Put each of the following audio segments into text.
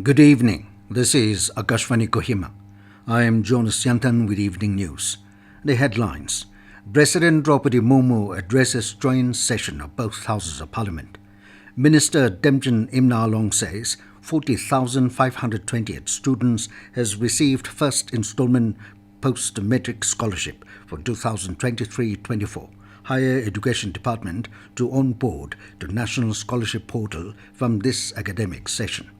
Good evening. This is Akashvani Kohima. I am Jonas Yantan with evening news. The headlines. President Droupadi Murmu addresses joint session of both houses of parliament. Minister Temjen Imna Along says 40,528 students has received first installment Post Matric Scholarship for 2023-24. Higher Education Department to onboard to National Scholarship Portal from this academic session.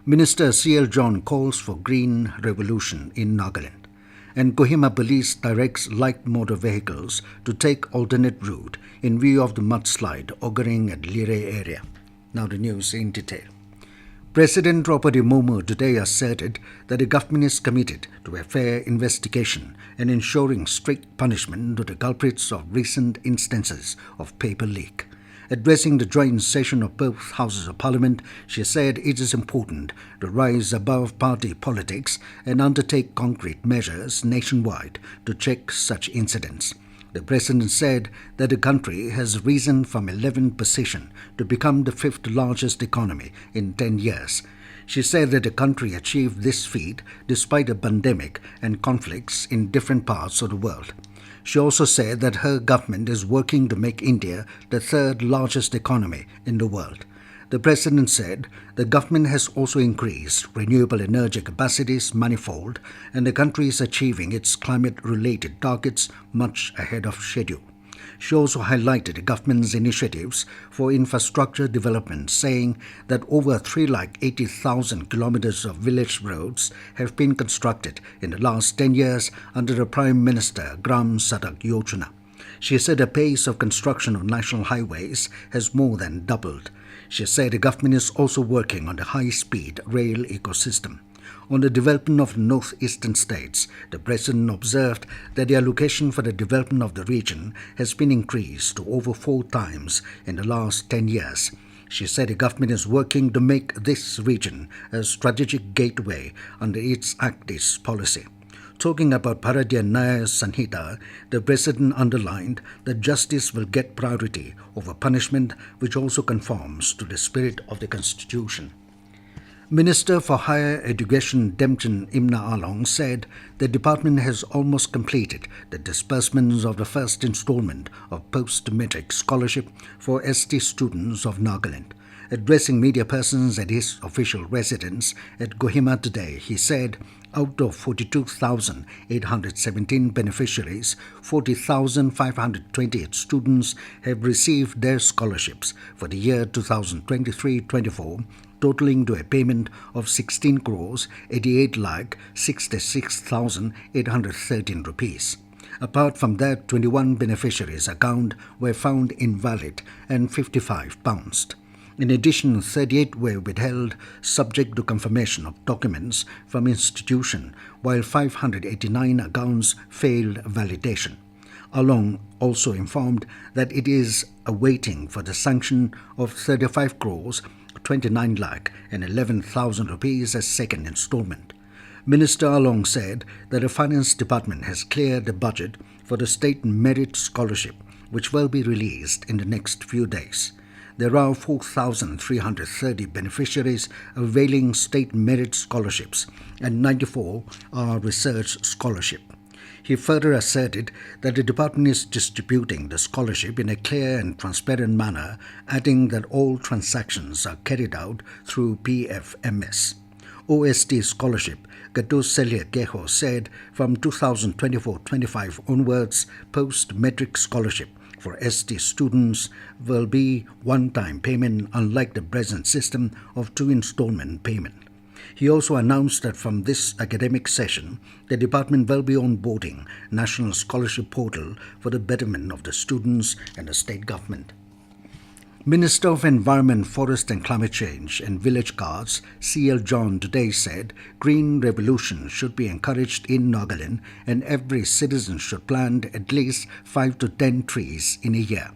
Minister C.L. John calls for green revolution in Nagaland. And Kohima police directs light motor vehicles to take alternate route in view of the mudslide occurring at Lerie area. Now the news in detail. President Droupadi Murmu today asserted that the government is committed to a fair investigation and ensuring strict punishment to the culprits of recent instances of paper leak. Addressing the joint session of both houses of parliament, she said it is important to rise above party politics and undertake concrete measures nationwide to check such incidents. The president said that the country has risen from 11th position to become the 5th largest economy in 10 years. She said that the country achieved this feat despite a pandemic and conflicts in different parts of the world. She also said that her government is working to make India the 3rd largest economy in the world. The president said the government has also increased renewable energy capacities manifold and the country is achieving its climate-related targets much ahead of schedule. She also highlighted the government's initiatives for infrastructure development, saying that over 380,000 kilometers of village roads have been constructed in the last 10 years under the Prime Minister Gram Sadak Yojana. She said the pace of construction of national highways has more than doubled. She said the government is also working on the high-speed rail ecosystem. On the development of northeastern states, the president observed that the allocation for the development of the region has been increased to over 4 times in the last 10 years. She said the government is working to make this region a strategic gateway under its Act East policy. Talking about Bharatiya Nyaya Sanhita, the president underlined that justice will get priority over punishment, which also conforms to the spirit of the Constitution. Minister for Higher Education Temjen Imna Along said the department has almost completed the disbursements of the first installment of Post Matric Scholarship for ST students of Nagaland. Addressing media persons at his official residence at Kohima today, he said, out of 42,817 beneficiaries, 40,528 students have received their scholarships for the year 2023-24, totaling to a payment of 16 crores 88 lakh 66,813 rupees. Apart from that, 21 beneficiaries' accounts were found invalid and 55 bounced. In addition, 38 were withheld subject to confirmation of documents from institution, while 589 accounts failed validation. Along also informed that it is awaiting for the sanction of 35 crores 29 lakh and 11,000 rupees as second installment. Minister Along said that the Finance Department has cleared the budget for the State Merit Scholarship, which will be released in the next few days. There are 4,330 beneficiaries availing State Merit Scholarships and 94 are Research Scholarship. He further asserted that the department is distributing the scholarship in a clear and transparent manner, adding that all transactions are carried out through PFMS. OST Scholarship, Gato Celia Keho said from 2024-25 onwards, Post Matric Scholarship for ST students will be one-time payment unlike the present system of 2 installment payment. He also announced that from this academic session, the department will be onboarding National Scholarship Portal for the betterment of the students and the state government. Minister of Environment, Forest and Climate Change and Village Guards, C.L. John today said green revolution should be encouraged in Nagaland and every citizen should plant at least 5 to 10 trees in a year.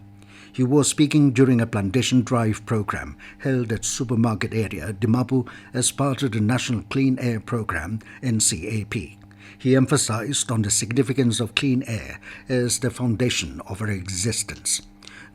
He was speaking during a plantation drive program held at Supermarket Area, Dimapur, as part of the National Clean Air Program, NCAP. He emphasized on the significance of clean air as the foundation of our existence.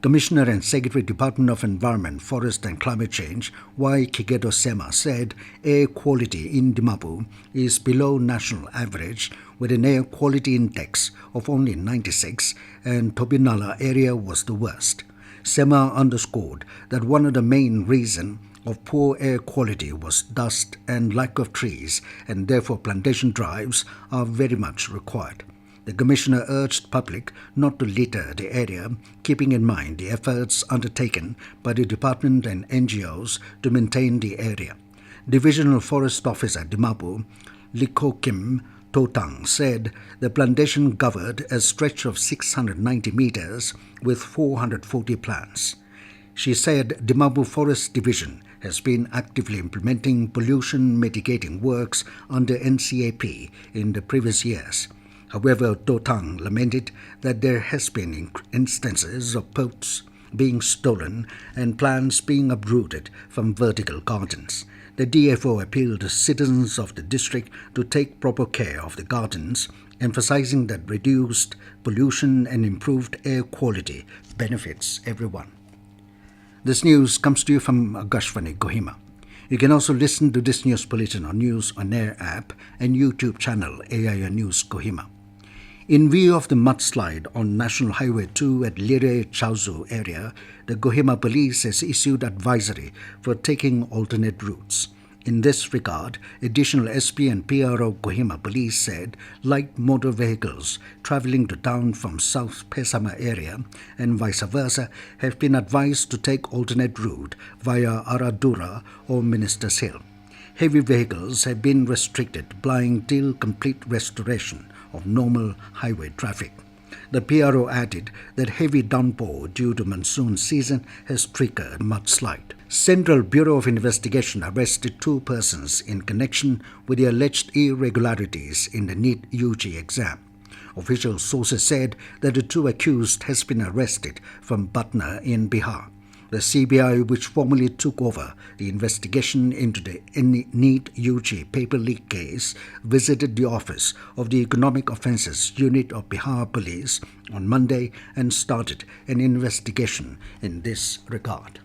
Commissioner and Secretary, Department of Environment, Forest and Climate Change, Y. Kigeto Sema, said air quality in Dimapur is below national average with an air quality index of only 96, and Tobinala area was the worst. Sema underscored that one of the main reasons of poor air quality was dust and lack of trees, and therefore plantation drives are very much required. The Commissioner urged public not to litter the area, keeping in mind the efforts undertaken by the department and NGOs to maintain the area. Divisional Forest Officer Dimapur, Likokim Totang, said the plantation covered a stretch of 690 meters with 440 plants. She said Dimapur Forest Division has been actively implementing pollution mitigating works under NCAP in the previous years. However, Totang lamented that there has been instances of pots being stolen and plants being uprooted from vertical gardens. The DFO appealed to citizens of the district to take proper care of the gardens, emphasizing that reduced pollution and improved air quality benefits everyone. This news comes to you from Akashvani, Kohima. You can also listen to this news bulletin on News On Air app and YouTube channel AIR News Kohima. In view of the mudslide on National Highway 2 at Lerie Chaozu area, the Kohima police has issued advisory for taking alternate routes. In this regard, additional SP and PRO Kohima police said light motor vehicles travelling to town from South Pesama area and vice versa have been advised to take alternate route via Aradura or Minister's Hill. Heavy vehicles have been restricted, plying till complete restoration of normal highway traffic. The PRO added that heavy downpour due to monsoon season has triggered mudslide. Central Bureau of Investigation arrested 2 persons in connection with the alleged irregularities in the NEET UG exam. Official sources said that the 2 accused has been arrested from Patna in Bihar. The CBI, which formally took over the investigation into the NEET UG paper leak case, visited the office of the Economic Offences Unit of Bihar Police on Monday and started an investigation in this regard.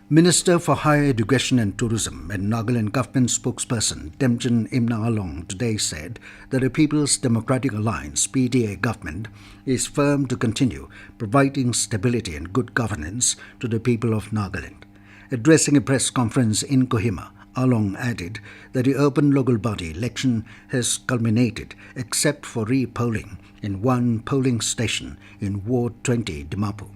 Minister for Higher Education and Tourism and Nagaland government spokesperson Temjen Imna Along today said that the People's Democratic Alliance (PDA) government is firm to continue providing stability and good governance to the people of Nagaland. Addressing a press conference in Kohima, Along added that the urban local body election has culminated except for re-polling in one polling station in Ward 20, Dimapur.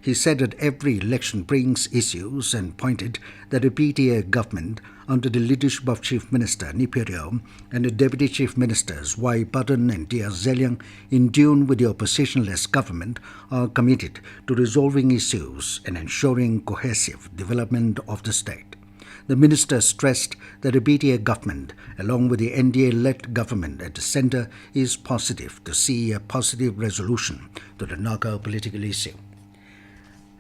He said that every election brings issues and pointed that the PTA government, under the leadership of Chief Minister Nipirio and the Deputy Chief Ministers Y. Button and D. Zeliang, in tune with the oppositionless government, are committed to resolving issues and ensuring cohesive development of the state. The minister stressed that the PTA government, along with the NDA-led government at the centre, is positive to see a positive resolution to the Naga political issue.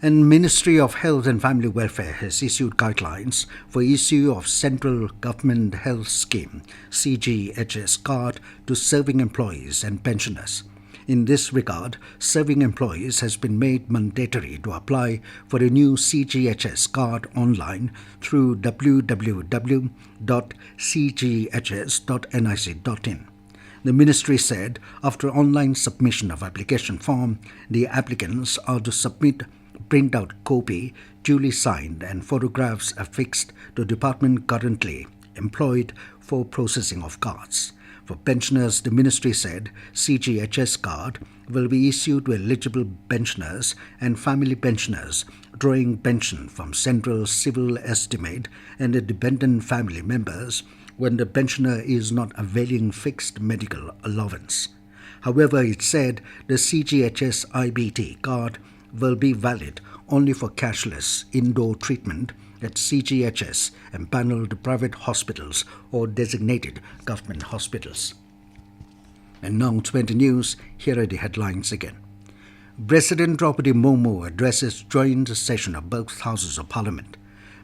And Ministry of Health and Family Welfare has issued guidelines for issue of Central Government Health Scheme (CGHS) card to serving employees and pensioners. In this regard, serving employees has been made mandatory to apply for a new CGHS card online through www.cghs.nic.in. The ministry said after online submission of application form, the applicants are to submit printout copy duly signed and photographs affixed to department currently employed for processing of cards. For pensioners, the ministry said CGHS card will be issued to eligible pensioners and family pensioners drawing pension from Central Civil Estimate and the dependent family members when the pensioner is not availing fixed medical allowance. However, it said the CGHS IBT card will be valid only for cashless indoor treatment at CGHS empaneled private hospitals or designated government hospitals. And now 20 news, here are the headlines again. President Droupadi Murmu addresses joint session of both houses of parliament.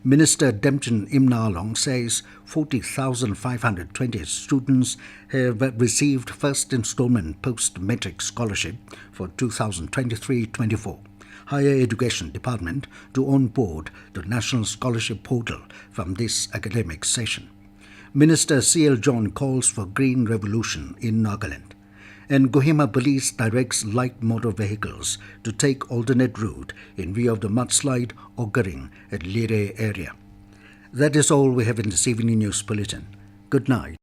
Minister Temjen Imna Along says 40,520 students have received first installment Post Matric Scholarship for 2023-24. Higher Education Department to onboard the National Scholarship Portal from this academic session. Minister C.L. John calls for green revolution in Nagaland. And Kohima Police directs light motor vehicles to take alternate route in view of the mudslide occurring at Lerie area. That is all we have in this evening news bulletin. Good night.